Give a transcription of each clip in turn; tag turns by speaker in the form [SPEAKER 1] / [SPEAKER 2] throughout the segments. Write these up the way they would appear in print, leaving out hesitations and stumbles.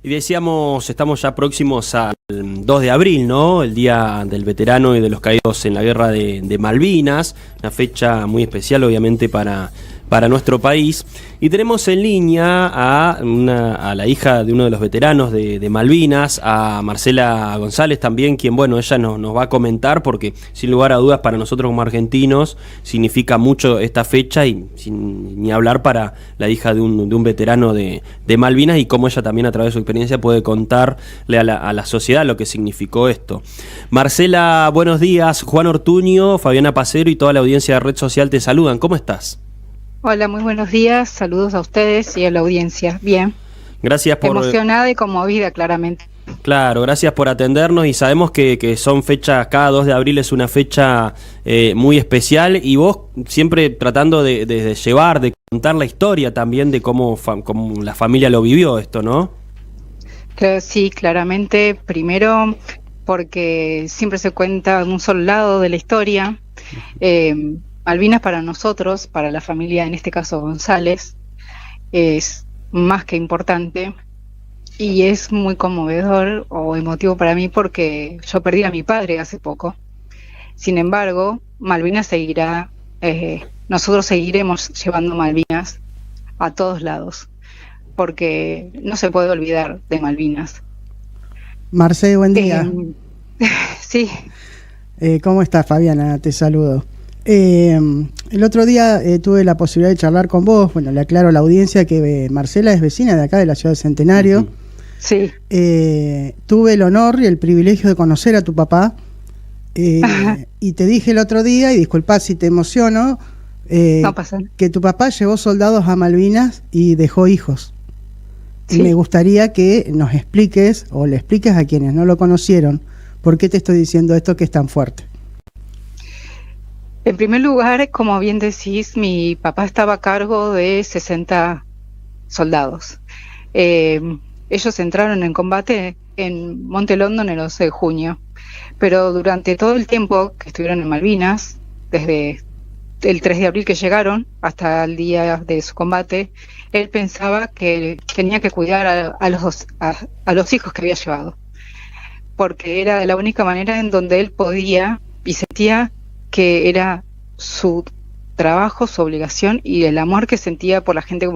[SPEAKER 1] Y decíamos, estamos ya próximos al 2 de abril, ¿no? El Día del Veterano y de los Caídos en la Guerra de Malvinas, una fecha muy especial obviamente para nuestro país. Y tenemos en línea a la hija de uno de los veteranos de Malvinas, a Marcela González también, quien, bueno, ella nos va a comentar, porque sin lugar a dudas para nosotros como argentinos significa mucho esta fecha, y sin ni hablar para la hija de un veterano de Malvinas, y cómo ella también a través de su experiencia puede contarle a la sociedad lo que significó esto. Marcela, buenos días. Juan Ortuño, Fabiana Pacero y toda la audiencia de Red Social te saludan. ¿Cómo estás?
[SPEAKER 2] Hola, muy buenos días, saludos a ustedes y a la audiencia. Bien.
[SPEAKER 1] Gracias por...
[SPEAKER 2] Emocionada y conmovida, claramente.
[SPEAKER 1] Claro, gracias por atendernos, y sabemos que son fechas, cada 2 de abril es una fecha muy especial, y vos siempre tratando de llevar, de contar la historia también de cómo la familia lo vivió esto, ¿no?
[SPEAKER 2] Sí, claramente, primero porque siempre se cuenta un solo lado de la historia. Malvinas para nosotros, para la familia, en este caso González, es más que importante, y es muy conmovedor o emotivo para mí porque yo perdí a mi padre hace poco. Sin embargo, Malvinas seguirá, nosotros seguiremos llevando Malvinas a todos lados, porque no se puede olvidar de Malvinas.
[SPEAKER 3] Marce, buen día.
[SPEAKER 2] Sí.
[SPEAKER 3] ¿Cómo estás, Fabiana? Te saludo. El otro día tuve la posibilidad de charlar con vos. Bueno, le aclaro a la audiencia que Marcela es vecina de acá, de la ciudad de Centenario.
[SPEAKER 2] Sí.
[SPEAKER 3] Tuve el honor y el privilegio de conocer a tu papá. Y te dije el otro día, y disculpá si te emociono,
[SPEAKER 2] No pasa nada,
[SPEAKER 3] que tu papá llevó soldados a Malvinas y dejó hijos. Sí. Y me gustaría que nos expliques, o le expliques a quienes no lo conocieron, por qué te estoy diciendo esto que es tan fuerte.
[SPEAKER 2] En primer lugar, como bien decís, mi papá estaba a cargo de 60 soldados. Ellos entraron en combate en Monte London el 11 de junio, pero durante todo el tiempo que estuvieron en Malvinas, desde el 3 de abril que llegaron hasta el día de su combate, él pensaba que tenía que cuidar a los hijos que había llevado, porque era la única manera en donde él podía y sentía que era su trabajo, su obligación, y el amor que sentía por la gente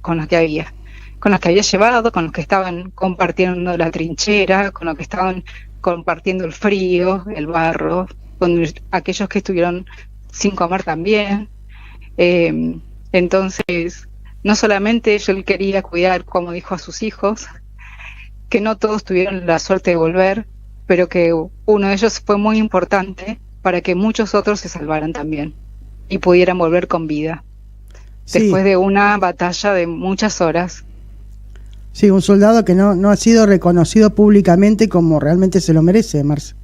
[SPEAKER 2] con la que había llevado, con los que estaban compartiendo la trinchera, con los que estaban compartiendo el frío, el barro, con aquellos que estuvieron sin comer también. Entonces, no solamente él quería cuidar, como dijo, a sus hijos, que no todos tuvieron la suerte de volver, pero que uno de ellos fue muy importante para que muchos otros se salvaran también y pudieran volver con vida, sí, después de una batalla de muchas horas.
[SPEAKER 3] Sí, un soldado que no ha sido reconocido públicamente como realmente se lo merece, Marce.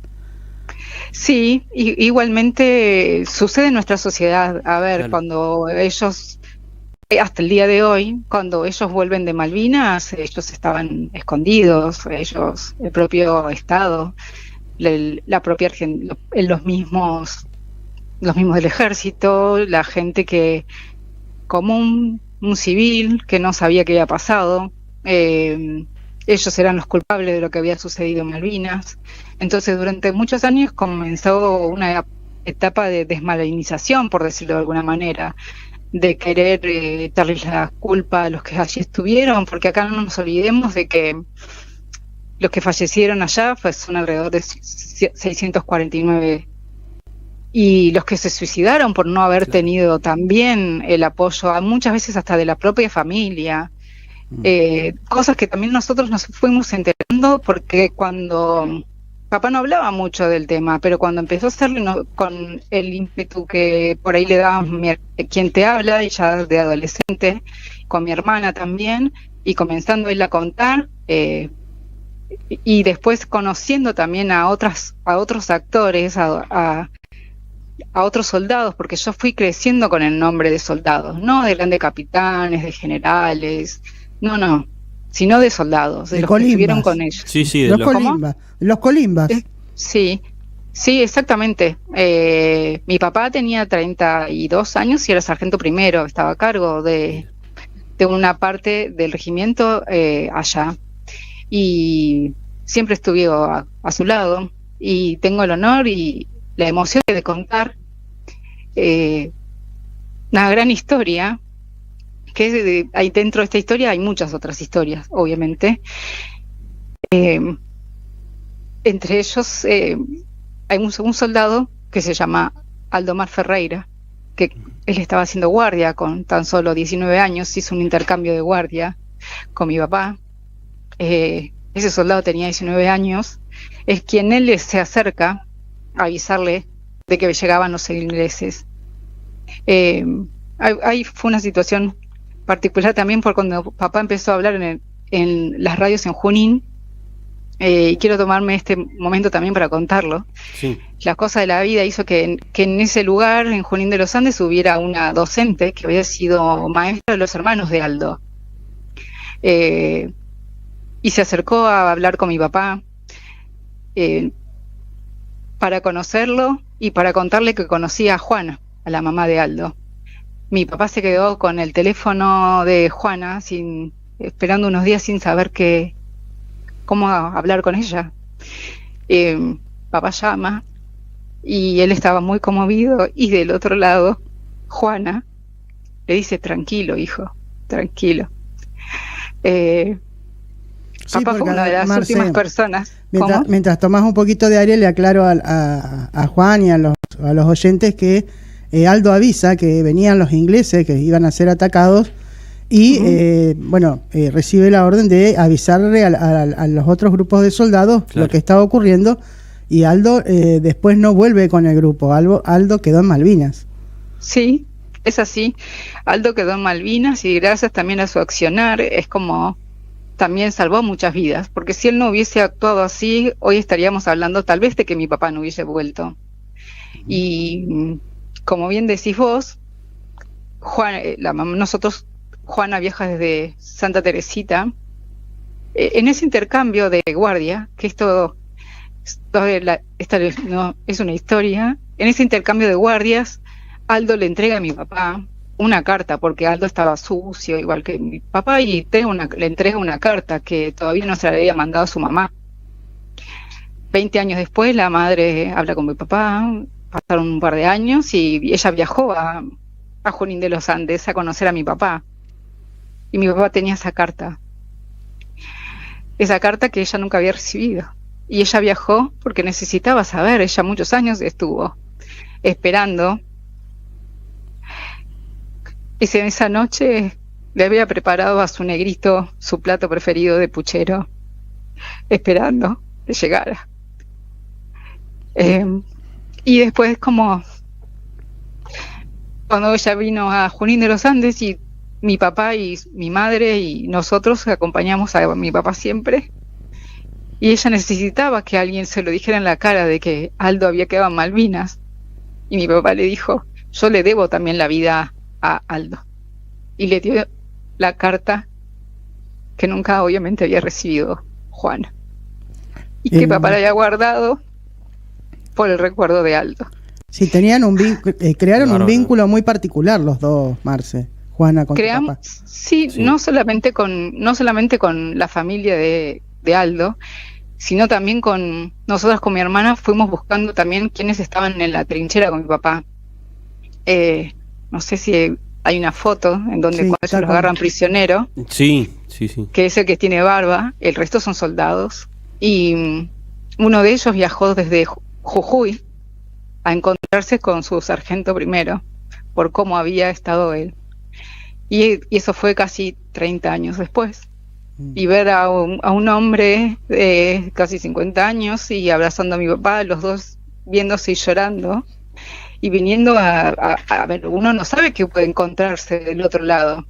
[SPEAKER 2] Sí, igualmente sucede en nuestra sociedad. A ver, claro, cuando ellos, hasta el día de hoy, cuando ellos vuelven de Malvinas, ellos estaban escondidos, el propio Estado, la propia Argentina, los mismos del ejército, la gente que, como un civil que no sabía qué había pasado, ellos eran los culpables de lo que había sucedido en Malvinas. Entonces, durante muchos años comenzó una etapa de desmalvinización, por decirlo de alguna manera, de querer darles la culpa a los que allí estuvieron, porque acá no nos olvidemos de que los que fallecieron allá son alrededor de 649, y los que se suicidaron por no haber tenido también el apoyo, muchas veces hasta de la propia familia. Cosas que también nosotros nos fuimos enterando, porque cuando papá no hablaba mucho del tema, pero cuando empezó a hacerlo con el ímpetu que por ahí le daba quien te habla, ella de adolescente, con mi hermana también, y comenzando él a contar, y después conociendo también a otros actores, a otros soldados, porque yo fui creciendo con el nombre de soldados, no de grandes capitanes, de generales, no, sino de soldados, de los que estuvieron con ellos.
[SPEAKER 1] Sí,
[SPEAKER 3] los colimbas.
[SPEAKER 2] Sí, exactamente. Mi papá tenía 32 años y era sargento primero, estaba a cargo de una parte del regimiento allá. y siempre estuve a su lado, y tengo el honor y la emoción de contar una gran historia, que ahí dentro de esta historia hay muchas otras historias, obviamente. Entre ellos hay un soldado que se llama Aldomar Ferreira, que él estaba haciendo guardia con tan solo 19 años, hizo un intercambio de guardia con mi papá. Ese soldado tenía 19 años, es quien él se acerca a avisarle de que llegaban los ingleses. Ahí fue una situación particular también por cuando papá empezó a hablar en las radios en Junín, y quiero tomarme este momento también para contarlo.
[SPEAKER 1] Sí.
[SPEAKER 2] La cosa de la vida hizo que en ese lugar, en Junín de los Andes, hubiera una docente que había sido maestra de los hermanos de Aldo. Y se acercó a hablar con mi papá para conocerlo y para contarle que conocía a Juana, a la mamá de Aldo. Mi papá se quedó con el teléfono de Juana, esperando unos días sin saber cómo hablar con ella. Papá llama y él estaba muy conmovido, y del otro lado Juana le dice: tranquilo, hijo, tranquilo. Papá fue una de las últimas personas.
[SPEAKER 3] Mientras tomás un poquito de aire, le aclaro a Juan y a los oyentes que Aldo avisa que venían los ingleses, que iban a ser atacados, y recibe la orden de avisarle a los otros grupos de soldados, claro, lo que estaba ocurriendo, y Aldo después no vuelve con el grupo. Aldo quedó en Malvinas.
[SPEAKER 2] Sí, es así. Aldo quedó en Malvinas, y gracias también a su accionar es como también salvó muchas vidas, porque si él no hubiese actuado así, hoy estaríamos hablando tal vez de que mi papá no hubiese vuelto. Y como bien decís vos, Juana viaja desde Santa Teresita. En ese intercambio de guardia, que esta no es una historia, en ese intercambio de guardias, Aldo le entrega a mi papá una carta, porque Aldo estaba sucio, igual que mi papá, y le entrega una carta que todavía no se la había mandado a su mamá. 20 años después, la madre habla con mi papá, pasaron un par de años, y ella viajó a Junín de los Andes a conocer a mi papá. Y mi papá tenía esa carta que ella nunca había recibido. Y ella viajó porque necesitaba saber. Ella muchos años estuvo esperando. Y esa noche le había preparado a su negrito su plato preferido de puchero, esperando que llegara. Y después, como cuando ella vino a Junín de los Andes, y mi papá y mi madre y nosotros acompañamos a mi papá siempre, y ella necesitaba que alguien se lo dijera en la cara de que Aldo había quedado en Malvinas, y mi papá le dijo: yo le debo también la vida a Aldo, y le dio la carta que nunca obviamente había recibido Juana, y que papá la había guardado por el recuerdo de Aldo.
[SPEAKER 3] Sí, tenían crearon un vínculo muy particular los dos, Marce. Juana con tu papá.
[SPEAKER 2] Sí, no solamente con la familia de Aldo, sino también con nosotros, con mi hermana, fuimos buscando también quienes estaban en la trinchera con mi papá. No sé si hay una foto en donde cuando ellos los agarran prisionero.
[SPEAKER 1] Sí.
[SPEAKER 2] Que es el que tiene barba, el resto son soldados. Y uno de ellos viajó desde Jujuy a encontrarse con su sargento primero, por cómo había estado él. Y eso fue casi 30 años después. Y ver a un hombre de casi 50 años y abrazando a mi papá, los dos viéndose y llorando, y viniendo a ver, uno no sabe qué puede encontrarse del otro lado.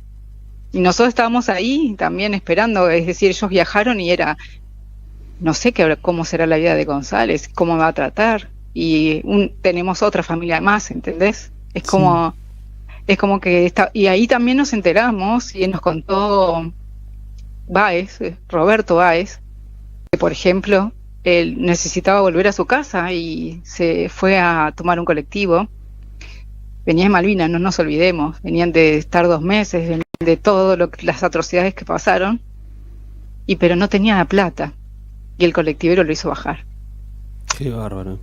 [SPEAKER 2] Y nosotros estábamos ahí también esperando, es decir, ellos viajaron y no sé cómo será la vida de González, cómo me va a tratar. Y tenemos otra familia más, ¿entendés? Es como que y ahí también nos enteramos, y nos contó Roberto Báez, que por ejemplo él necesitaba volver a su casa y se fue a tomar un colectivo. Venía de Malvinas, no nos olvidemos, venían de estar 2 meses, venían de todas las atrocidades que pasaron, pero no tenía la plata, y el colectivero lo hizo bajar.
[SPEAKER 1] Qué bárbaro.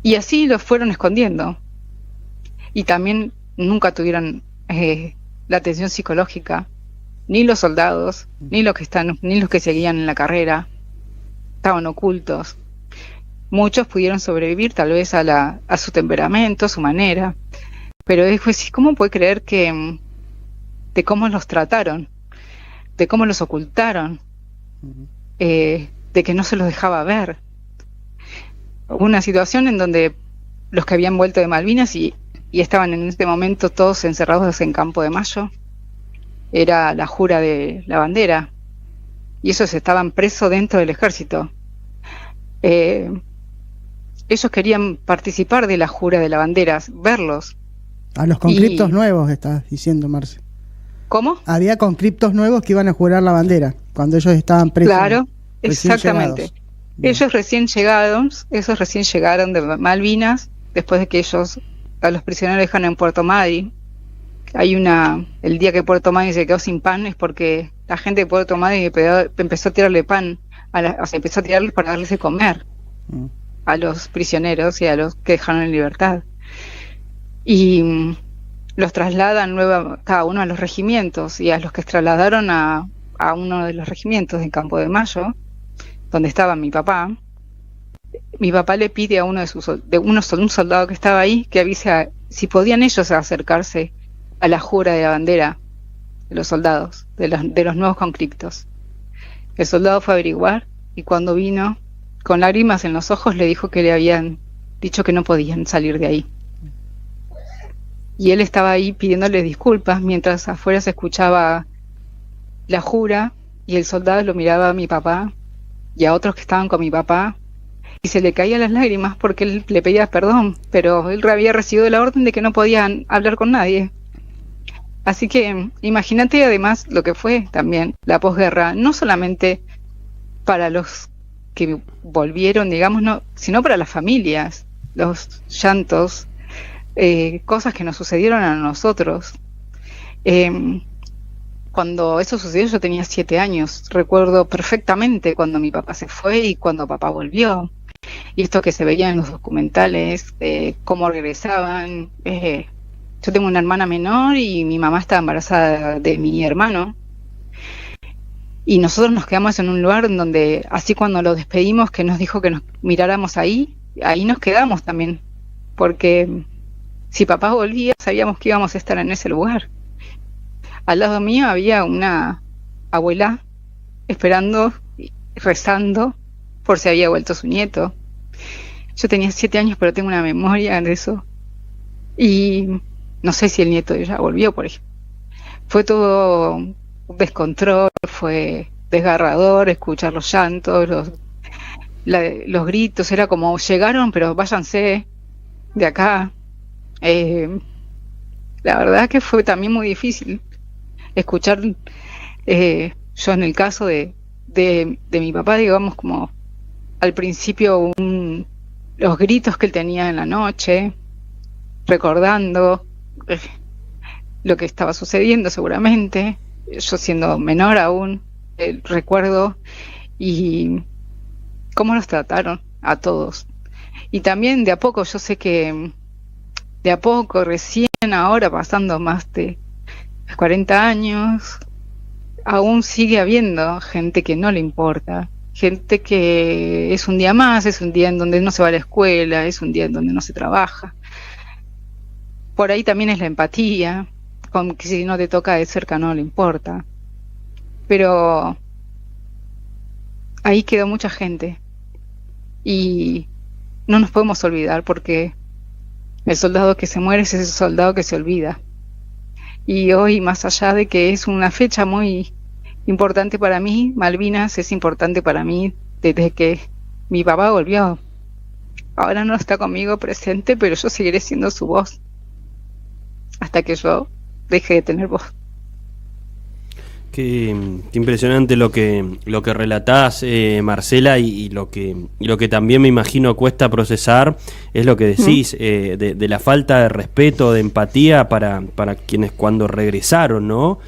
[SPEAKER 2] Y así los fueron escondiendo. Y también nunca tuvieron la atención psicológica, ni los soldados, ni los que seguían en la carrera, estaban ocultos. Muchos pudieron sobrevivir tal vez a su temperamento, a su manera, pero después, ¿cómo puede creer que de cómo los trataron, de cómo los ocultaron, de que no se los dejaba ver? Hubo una situación en donde los que habían vuelto de Malvinas y estaban en este momento todos encerrados en Campo de Mayo, era la jura de la bandera, y esos estaban presos dentro del ejército. Ellos querían participar de la jura de la bandera, verlos.
[SPEAKER 3] A los conscriptos nuevos, estás diciendo, Marce.
[SPEAKER 2] ¿Cómo?
[SPEAKER 3] Había conscriptos nuevos que iban a jurar la bandera, cuando ellos estaban presos.
[SPEAKER 2] Claro, exactamente. Ellos recién llegaron de Malvinas, después de que a los prisioneros dejan en Puerto Madryn. El día que Puerto Madryn se quedó sin pan es porque la gente de Puerto Madryn empezó a tirarle pan, empezó a tirarles para darles de comer a los prisioneros y a los que dejaron en libertad. Y los trasladan cada uno a los regimientos, y a los que trasladaron a uno de los regimientos de Campo de Mayo, donde estaba mi papá le pide a un soldado que estaba ahí que avise si podían ellos acercarse a la jura de la bandera de los soldados, de los nuevos conscriptos. El soldado fue a averiguar, y cuando vino, con lágrimas en los ojos, le dijo que le habían dicho que no podían salir de ahí. Y él estaba ahí pidiéndole disculpas, mientras afuera se escuchaba la jura, y el soldado lo miraba a mi papá y a otros que estaban con mi papá, y se le caían las lágrimas porque él le pedía perdón, pero él había recibido la orden de que no podían hablar con nadie. Así que imagínate además lo que fue también la posguerra, no solamente para los que volvieron, digamos, sino para las familias, los llantos, cosas que nos sucedieron a nosotros. Cuando eso sucedió yo tenía 7 años, recuerdo perfectamente cuando mi papá se fue y cuando papá volvió, y esto que se veía en los documentales, cómo regresaban. Yo tengo una hermana menor y mi mamá estaba embarazada de mi hermano, y nosotros nos quedamos en un lugar en donde, así cuando lo despedimos, que nos dijo que nos miráramos ahí nos quedamos también, porque si papá volvía sabíamos que íbamos a estar en ese lugar. Al lado mío había una abuela esperando, rezando por si había vuelto su nieto. Yo tenía 7 años, pero tengo una memoria de eso, y no sé si el nieto de ella volvió, por ejemplo. Fue todo un descontrol, fue desgarrador escuchar los llantos, los gritos. Era como, llegaron, pero váyanse de acá. La verdad que fue también muy difícil escuchar, yo en el caso de mi papá, digamos, como al principio los gritos que él tenía en la noche, recordando lo que estaba sucediendo seguramente, yo siendo menor aún, recuerdo, y cómo los trataron a todos. Y también de a poco, yo sé que de a poco, recién ahora, pasando más de 40 años, aún sigue habiendo gente que no le importa, gente que es un día más, es un día en donde no se va a la escuela, es un día en donde no se trabaja. Por ahí también es la empatía, con que si no te toca de cerca no le importa. Pero ahí quedó mucha gente, y no nos podemos olvidar, porque el soldado que se muere es ese soldado que se olvida. Y hoy, más allá de que es una fecha muy importante para mí, Malvinas es importante para mí desde que mi papá volvió. Ahora no está conmigo presente, pero yo seguiré siendo su voz hasta que yo deje de tener voz.
[SPEAKER 1] Qué impresionante lo que relatás, Marcela, y lo que también me imagino cuesta procesar es lo que decís, de la falta de respeto, de empatía para quienes cuando regresaron, ¿no?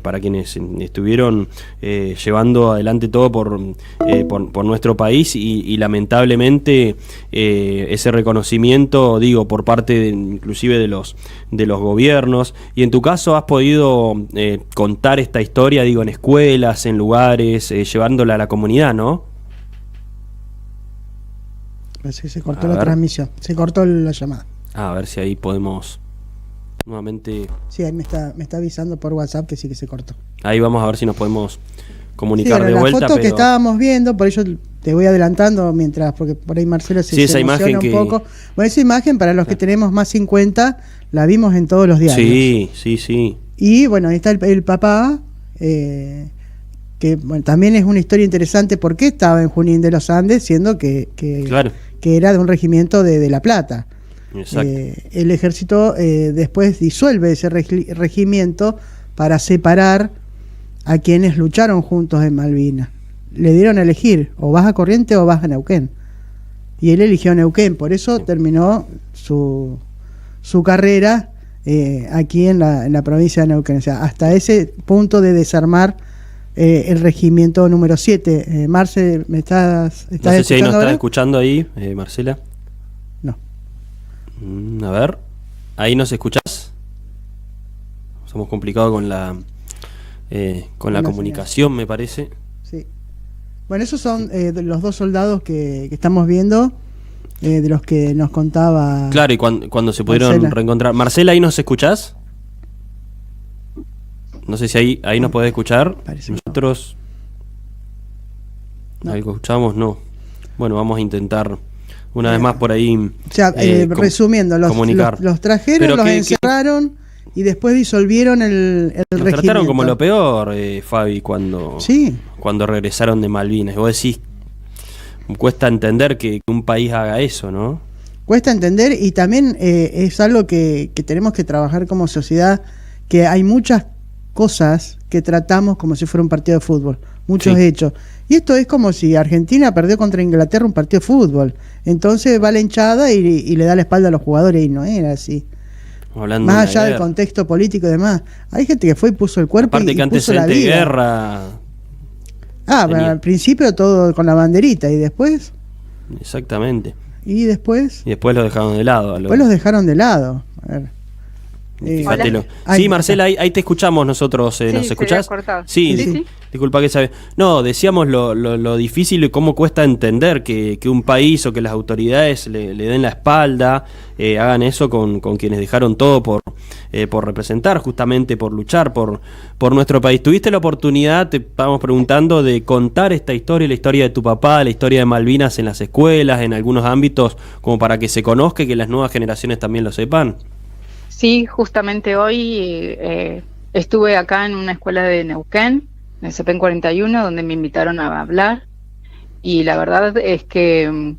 [SPEAKER 1] para quienes estuvieron llevando adelante todo por nuestro país y lamentablemente ese reconocimiento, digo, por parte inclusive de los gobiernos. Y en tu caso has podido contar esta historia, digo, en escuelas, en lugares, llevándola a la comunidad, ¿no?
[SPEAKER 3] Parece que se cortó la transmisión, se cortó la llamada.
[SPEAKER 1] A ver si ahí podemos nuevamente...
[SPEAKER 3] Sí, ahí me está avisando por WhatsApp que sí que se cortó.
[SPEAKER 1] Ahí vamos a ver si nos podemos comunicar de vuelta.
[SPEAKER 3] La foto que estábamos viendo, por eso te voy adelantando mientras, porque por ahí Marcelo se emociona un poco. Bueno, esa imagen para los que tenemos más 50, la vimos en todos los diarios.
[SPEAKER 1] Sí.
[SPEAKER 3] Y bueno, ahí está el papá, que bueno, también es una historia interesante porque estaba en Junín de los Andes, siendo que era de un regimiento de La Plata.
[SPEAKER 1] Exacto.
[SPEAKER 3] El ejército después disuelve ese regimiento para separar a quienes lucharon juntos en Malvinas. Le dieron a elegir, o vas a Corrientes o vas a Neuquén. Y él eligió Neuquén, por eso terminó su carrera aquí en la provincia de Neuquén. O sea, hasta ese punto de desarmar el regimiento número 7. Marce, ¿me estás
[SPEAKER 1] no sé si ahí nos
[SPEAKER 3] ahora?
[SPEAKER 1] estás escuchando ahí, Marcela.
[SPEAKER 3] No.
[SPEAKER 1] A ver, ¿ahí nos escuchás? Somos complicados con la comunicación, señal, me parece.
[SPEAKER 3] Sí. Bueno, esos son los dos soldados que estamos viendo, de los que nos contaba.
[SPEAKER 1] Claro, y cuando se pudieron reencontrar. Marcela, ¿ahí nos escuchás? No sé si ahí nos podés escuchar.
[SPEAKER 3] Parece
[SPEAKER 1] nosotros no. ¿Algo escuchamos? No. Bueno, vamos a intentar una vez más por ahí.
[SPEAKER 3] O sea, resumiendo, los trajeron, los encerraron y después disolvieron el regimiento. Nos
[SPEAKER 1] trataron como lo peor, Fabi, cuando regresaron de Malvinas. Vos decís, cuesta entender que un país haga eso, ¿no?
[SPEAKER 3] Cuesta entender, y también es algo que tenemos que trabajar como sociedad, que hay muchas cosas que tratamos como si fuera un partido de fútbol, muchos hechos. Y esto es como si Argentina perdió contra Inglaterra un partido de fútbol. Entonces va la hinchada y le da la espalda a los jugadores, y no era así.
[SPEAKER 1] Hablando
[SPEAKER 3] más allá del contexto político y demás. Hay gente que fue y puso el cuerpo.
[SPEAKER 1] Aparte que
[SPEAKER 3] puso la vida.
[SPEAKER 1] De guerra.
[SPEAKER 3] Al principio todo con la banderita y después.
[SPEAKER 1] Exactamente.
[SPEAKER 3] Y después
[SPEAKER 1] los dejaron de lado.
[SPEAKER 3] Después los dejaron de lado. A ver.
[SPEAKER 1] Sí, Marcela, ahí te escuchamos nosotros. ¿Nos escuchás? Sí. Disculpa que sabe. No, decíamos lo difícil y cómo cuesta entender que un país o que las autoridades le den la espalda, hagan eso con quienes dejaron todo por representar, justamente por luchar por nuestro país. ¿Tuviste la oportunidad, te estábamos preguntando, de contar esta historia, la historia de tu papá, la historia de Malvinas en las escuelas, en algunos ámbitos, como para que se conozca y que las nuevas generaciones también lo sepan?
[SPEAKER 2] Sí, justamente hoy estuve acá en una escuela de Neuquén, en el CEPEN 41, donde me invitaron a hablar, y la verdad es que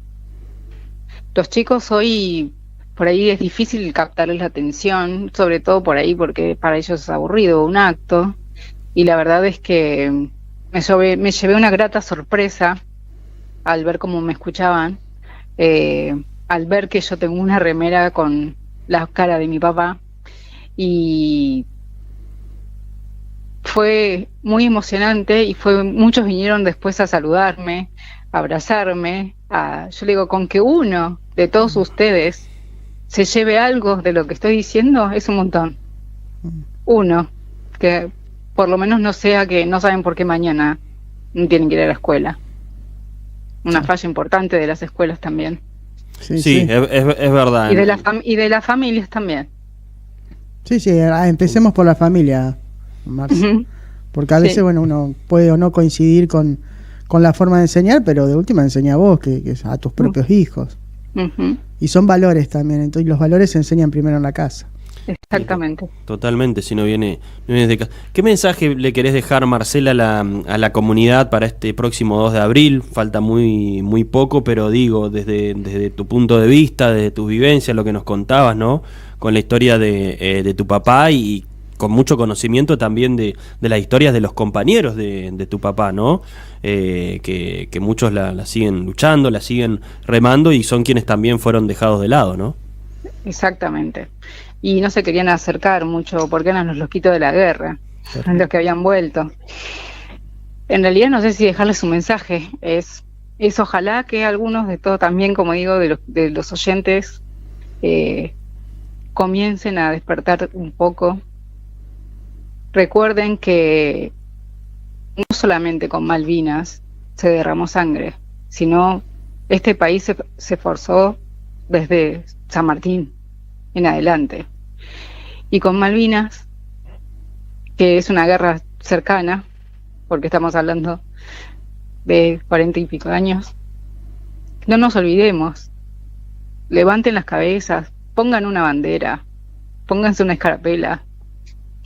[SPEAKER 2] los chicos hoy, por ahí es difícil captarles la atención, sobre todo por ahí porque para ellos es aburrido un acto, y la verdad es que me llevé una grata sorpresa al ver cómo me escuchaban, al ver que yo tengo una remera con la cara de mi papá, y fue muy emocionante, y muchos vinieron después a saludarme, a abrazarme, yo le digo, con que uno de todos ustedes se lleve algo de lo que estoy diciendo es un montón. Uno, que por lo menos no sea que no saben por qué mañana no tienen que ir a la escuela. Una falla importante de las escuelas también.
[SPEAKER 1] Sí. Es verdad.
[SPEAKER 2] Y de las familias también.
[SPEAKER 3] Sí, empecemos por la familia, Marce. Porque a veces, bueno, uno puede o no coincidir con la forma de enseñar, pero de última enseña a vos, que es a tus propios hijos. Y son valores también, entonces los valores se enseñan primero en la casa.
[SPEAKER 2] Exactamente.
[SPEAKER 1] Totalmente, si no viene de casa. ¿Qué mensaje le querés dejar, Marcela, a la comunidad para este próximo 2 de abril? Falta muy poco, pero digo, desde tu punto de vista, desde tus vivencias, lo que nos contabas, ¿no? Con la historia de tu papá y con mucho conocimiento también de las historias de los compañeros de tu papá, ¿no? Que muchos la siguen luchando, la siguen remando y son quienes también fueron dejados de lado, ¿no?
[SPEAKER 2] Exactamente. Y no se querían acercar mucho porque eran los loquitos de la guerra. los que habían vuelto. En realidad no sé si dejarles un mensaje, es ojalá que algunos de todos también, como digo, de los oyentes, comiencen a despertar un poco. Recuerden que no solamente con Malvinas se derramó sangre, sino este país se esforzó desde San Martín en adelante. Y con Malvinas, que es una guerra cercana, porque estamos hablando de 40 y pico de años, no nos olvidemos, levanten las cabezas, pongan una bandera, pónganse una escarapela,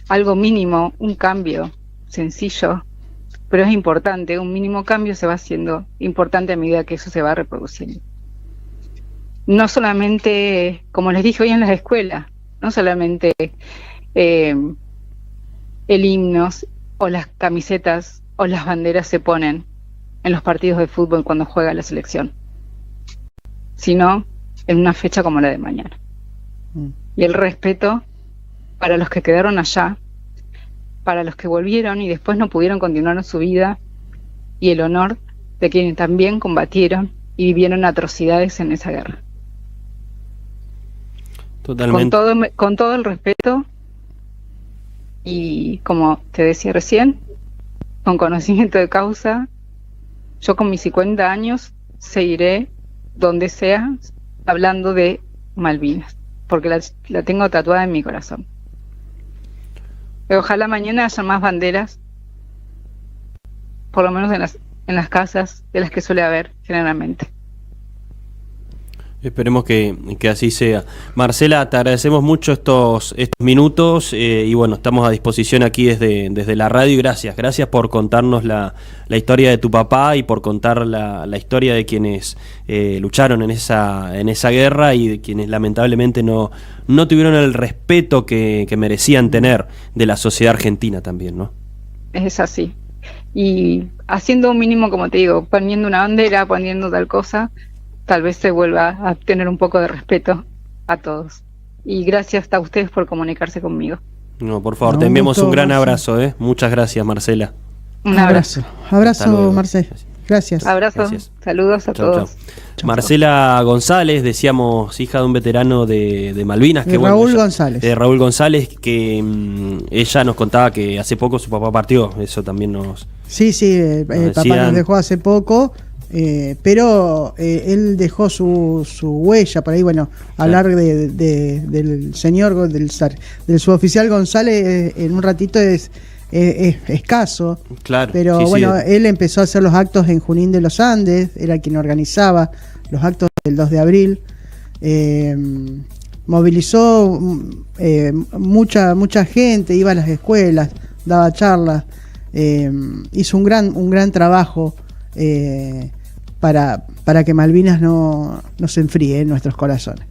[SPEAKER 2] algo mínimo, un cambio sencillo, pero es importante, un mínimo cambio se va haciendo importante a medida que eso se va reproduciendo. No solamente, como les dije hoy en las escuelas, no solamente el himno o las camisetas o las banderas se ponen en los partidos de fútbol cuando juega la selección, sino en una fecha como la de mañana. Y el respeto para los que quedaron allá, para los que volvieron y después no pudieron continuar su vida, y el honor de quienes también combatieron y vivieron atrocidades en esa guerra.
[SPEAKER 1] Totalmente.
[SPEAKER 2] Con todo el respeto y, como te decía recién, con conocimiento de causa, yo con mis 50 años seguiré donde sea hablando de Malvinas, porque la tengo tatuada en mi corazón. Pero ojalá mañana haya más banderas, por lo menos en las casas de las que suele haber generalmente.
[SPEAKER 1] Esperemos que así sea. Marcela, te agradecemos mucho estos minutos y bueno, estamos a disposición aquí desde la radio y gracias por contarnos la historia de tu papá y por contar la historia de quienes lucharon en esa guerra y de quienes lamentablemente no tuvieron el respeto que merecían tener de la sociedad argentina también, ¿no?
[SPEAKER 2] Es así. Y haciendo un mínimo, como te digo, poniendo una bandera, poniendo tal cosa, tal vez se vuelva a tener un poco de respeto a todos. Y gracias a ustedes por comunicarse conmigo.
[SPEAKER 1] No, por favor, te enviamos un gran abrazo, ¿eh? Muchas gracias, Marcela.
[SPEAKER 2] Un abrazo.
[SPEAKER 3] Abrazo, Marcela. Gracias.
[SPEAKER 2] Abrazo.
[SPEAKER 1] Gracias.
[SPEAKER 2] Saludos a todos.
[SPEAKER 1] Chau. Marcela González, decíamos, hija de un veterano de Malvinas.
[SPEAKER 3] De Raúl González.
[SPEAKER 1] De Raúl González, que ella nos contaba que hace poco su papá partió. Eso también nos...
[SPEAKER 3] Sí, papá nos dejó hace poco. Pero él dejó su huella por ahí. Bueno, hablar del señor, del suboficial González en un ratito es escaso.
[SPEAKER 1] Claro,
[SPEAKER 3] pero
[SPEAKER 1] sí,
[SPEAKER 3] bueno, él empezó a hacer los actos en Junín de los Andes, era quien organizaba los actos del 2 de abril. Movilizó mucha gente, iba a las escuelas, daba charlas, hizo un gran trabajo para que Malvinas no se enfríe en nuestros corazones.